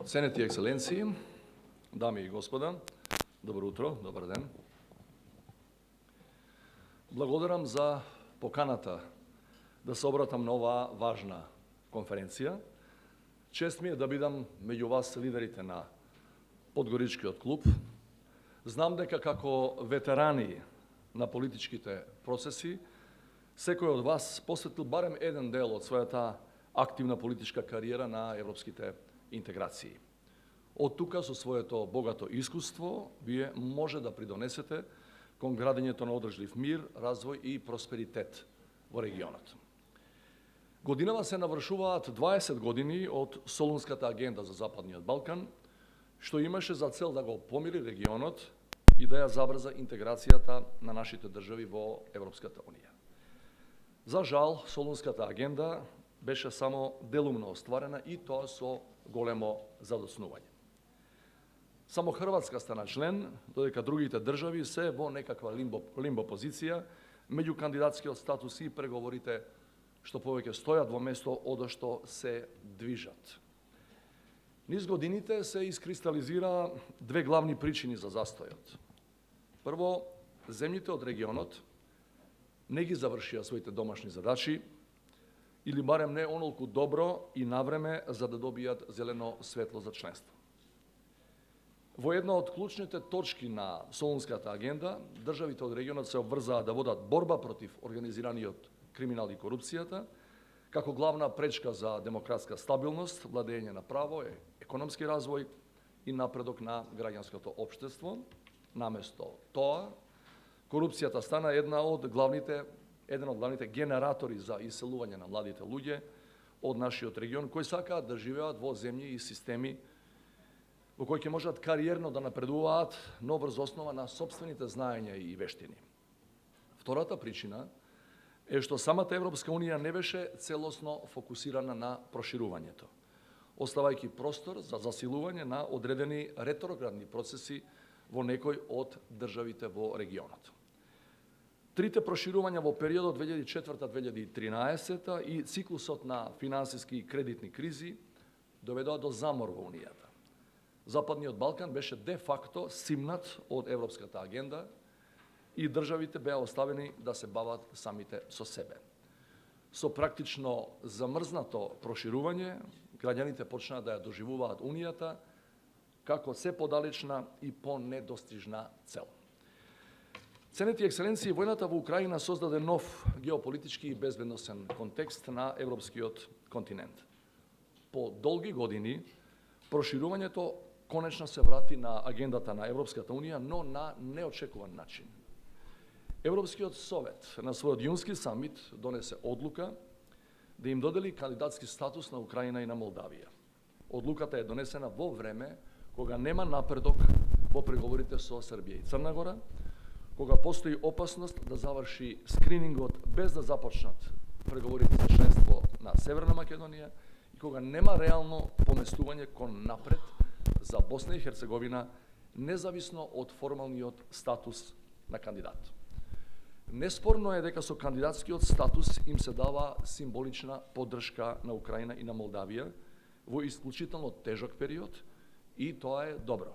Ценети екселенции, дами и господа, добро утро, добар ден. Благодарам за поканата да се обратам на оваа важна конференција. Чест ми е да бидам меѓу вас лидерите на Подгоричкиот клуб. Знам дека како ветерани на политичките процеси, секој од вас посветил барем еден дел од својата активна политичка кариера на европските интеграции. Од тука, со своето богато искуство, вие може да придонесете кон градењето на одржлив мир, развој и просперитет во регионот. Годинава се навршуваат 20 години од Солунската агенда за Западниот Балкан, што имаше за цел да го помири регионот и да ја забрза интеграцијата на нашите држави во Европската Унија. За жал, Солунската агенда беше само делумно остварена и тоа со големо задоснување. Само Хрватска стана член, додека другите држави се во некаква лимбо позиција меѓу кандидатскиот статус и преговорите што повеќе стојат во место одошто се движат. Низ годините се искристализира две главни причини за застојот. Прво, земјите од регионот не ги завршија своите домашни задачи, или барем не онолку добро и навреме за да добијат зелено светло за членство. Во една од клучните точки на Солунската агенда, државите од регионот се обврзаа да водат борба против организираниот криминал и корупцијата, како главна пречка за демократска стабилност, владење на право, економски развој и напредок на граѓанското општество. Наместо тоа, корупцијата стана еден од главните генератори за иселување на младите луѓе од нашиот регион, кои сакаат да живеат во земји и системи во кои ќе можат кариерно да напредуваат, но врз основа на сопствените знаења и вештини. Втората причина е што самата Европска Унија не беше целосно фокусирана на проширувањето, оставајќи простор за засилување на одредени ретроградни процеси во некој од државите во регионот. Трите проширувања во периодот 2004-2013 и циклусот на финансиски и кредитни кризи доведоа до замор во Унијата. Западниот Балкан беше де-факто симнат од Европската агенда и државите беа оставени да се бават самите со себе. Со практично замрзнато проширување, граѓаните почнаа да ја доживуваат Унијата како се подалечна и понедостижна цел. Ценети екселенции, војната во Украина создаде нов геополитички и безбедносен контекст на европскиот континент. По долги години, проширувањето конечно се врати на агендата на Европската Унија, но на неочекуван начин. Европскиот совет на својот јунски самит донесе одлука да им додели кандидатски статус на Украина и на Молдавија. Одлуката е донесена во време кога нема напредок во преговорите со Србија и Црна Гора, кога постои опасност да заврши скринингот без да започнат преговорите за членство на Северна Македонија и кога нема реално поместување кон напред за Босна и Херцеговина, независно од формалниот статус на кандидат. Неспорно е дека со кандидатскиот статус им се дава символична поддршка на Украина и на Молдавија во исклучително тежок период и тоа е добро.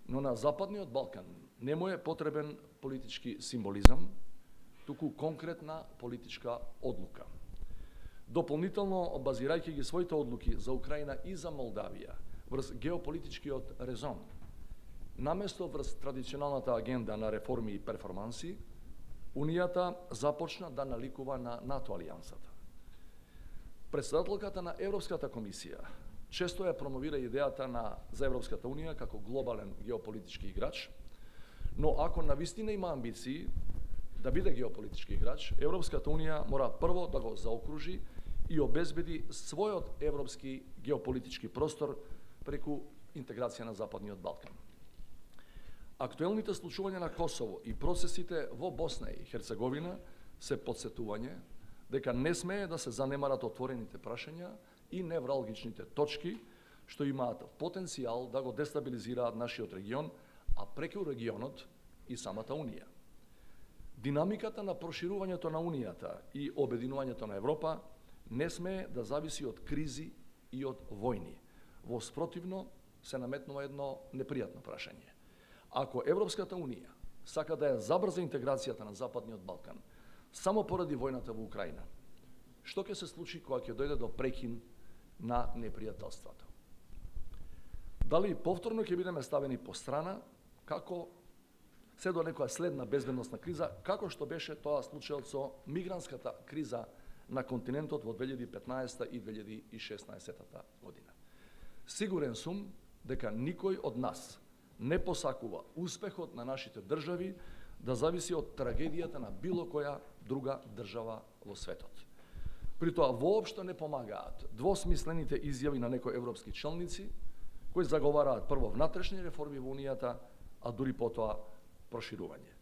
Но на Западниот Балкан не му е потребен политички символизам, туку конкретна политичка одлука. Дополнително, базирајќи ги своите одлуки за Украина и за Молдавија врз геополитичкиот резон, наместо врз традиционалната агенда на реформи и перформанси, Унијата започна да наликува на НАТО алијансата. Председателката на Европската комисија често ја промовира идејата за Европската Унија како глобален геополитички играч, но ако навистина има амбиции да биде геополитички играч, Европската Унија мора прво да го заокружи и обезбеди својот европски геополитички простор преку интеграција на Западниот Балкан. Актуелните случувања на Косово и процесите во Босна и Херцеговина се потсетување дека не смее да се занемарат отворените прашања и невралгичните точки што имаат потенцијал да го дестабилизираат нашиот регион, а преку регионот и самата Унија. Динамиката на проширувањето на Унијата и обединувањето на Европа не смее да зависи од кризи и од војни, Во спротивно се наметнува едно непријатно прашање. Ако Европската Унија сака да ја забрза интеграцијата на Западниот Балкан само поради војната во Украина, што ќе се случи кога ќе дојде до прекин на непријателството? Дали повторно ќе бидеме ставени по страна, како се до некоја следна безбедносна криза, како што беше тоа случајот со мигрантската криза на континентот во 2015 и 2016 година. Сигурен сум дека никој од нас не посакува успехот на нашите држави да зависи од трагедијата на било која друга држава во светот. При тоа воопшто не помагаат двосмислените изјави на некои европски челници кои заговараат прво внатрешни реформи во Унијата, а дури потоа проширување.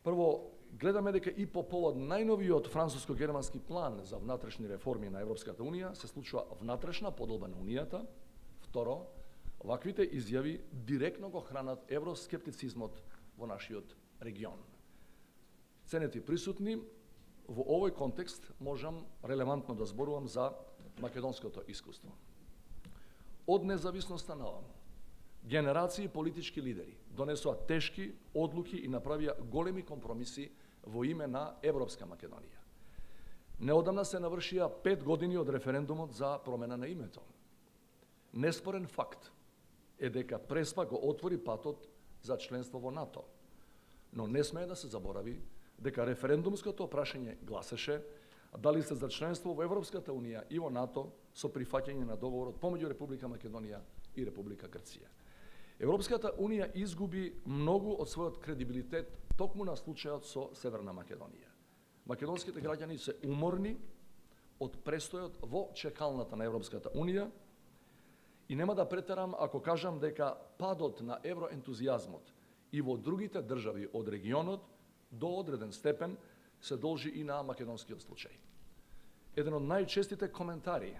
Прво, гледаме дека и по повод најновиот француско-германски план за внатрешни реформи на Европската Унија се случува внатрешна подолба на Унијата. Второ, ваквите изјави директно го хранат евроскептицизмот во нашиот регион. Ценети присутни, во овој контекст можам релевантно да зборувам за македонското искуство. Од независноста наваму, генерации политички лидери донесоа тешки одлуки и направија големи компромиси во име на Европска Македонија. Неодамна се навршија 5 години од референдумот за промена на името. Неспорен факт е дека Преспа го отвори патот за членство во НАТО, но не смее да се заборави дека референдумското прашање гласеше дали се за членство во Европската Унија и во НАТО со прифаќање на договорот помеѓу Република Македонија и Република Грција. Европската Унија изгуби многу од својот кредибилитет токму на случајот со Северна Македонија. Македонските граѓани се уморни од престојот во чекалната на Европската Унија и нема да претерам ако кажам дека падот на евроентузијазмот и во другите држави од регионот до одреден степен се должи и на македонскиот случај. Еден од најчестите коментари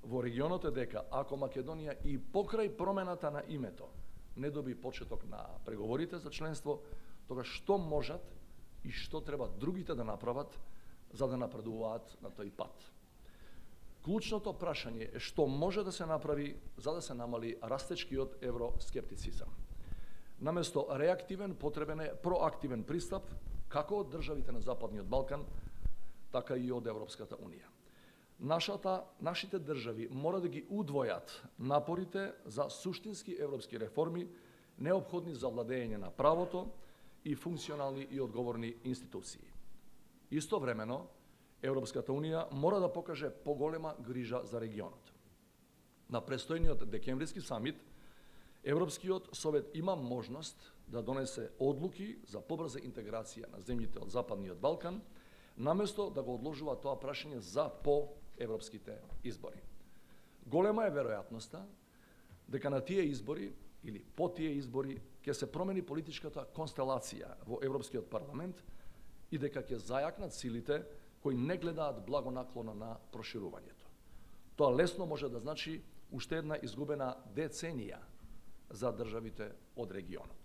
во регионот е дека ако Македонија и покрај промената на името не доби почеток на преговорите за членство, тогаш што можат и што треба другите да направат за да напредуваат на тој пат. Клучното прашање е што може да се направи за да се намали растечкиот евроскептицизам. Наместо реактивен, потребен е проактивен пристап како од државите на Западниот Балкан, така и од Европската Унија. Нашите држави мора да ги удвојат напорите за суштински европски реформи, неопходни за владење на правото и функционални и одговорни институции. Истовремено, Европската Унија мора да покаже поголема грижа за регионот. На престојниот декемвриски самит, Европскиот совет има можност да донесе одлуки за побрза интеграција на земјите од Западниот Балкан, наместо да го одложува тоа прашање за по-европските избори. Голема е веројатноста дека на тие избори или по тие избори ќе се промени политичката констелација во Европскиот парламент и дека ќе зајакнат силите кои не гледаат благонаклоно на проширувањето. Тоа лесно може да значи уште една изгубена деценија за државите од регионот.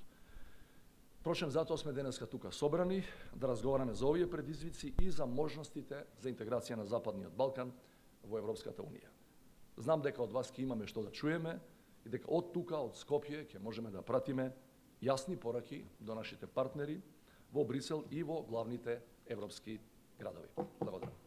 Впрочем, затоа сме денеска тука собрани да разговараме за овие предизвици и за можностите за интеграција на Западниот Балкан во Европската Унија. Знам дека од вас ќе имаме што да чуеме и дека од тука, од Скопје, ќе можеме да пратиме јасни пораки до нашите партнери во Брисел и во главните европски градови. Благодарам.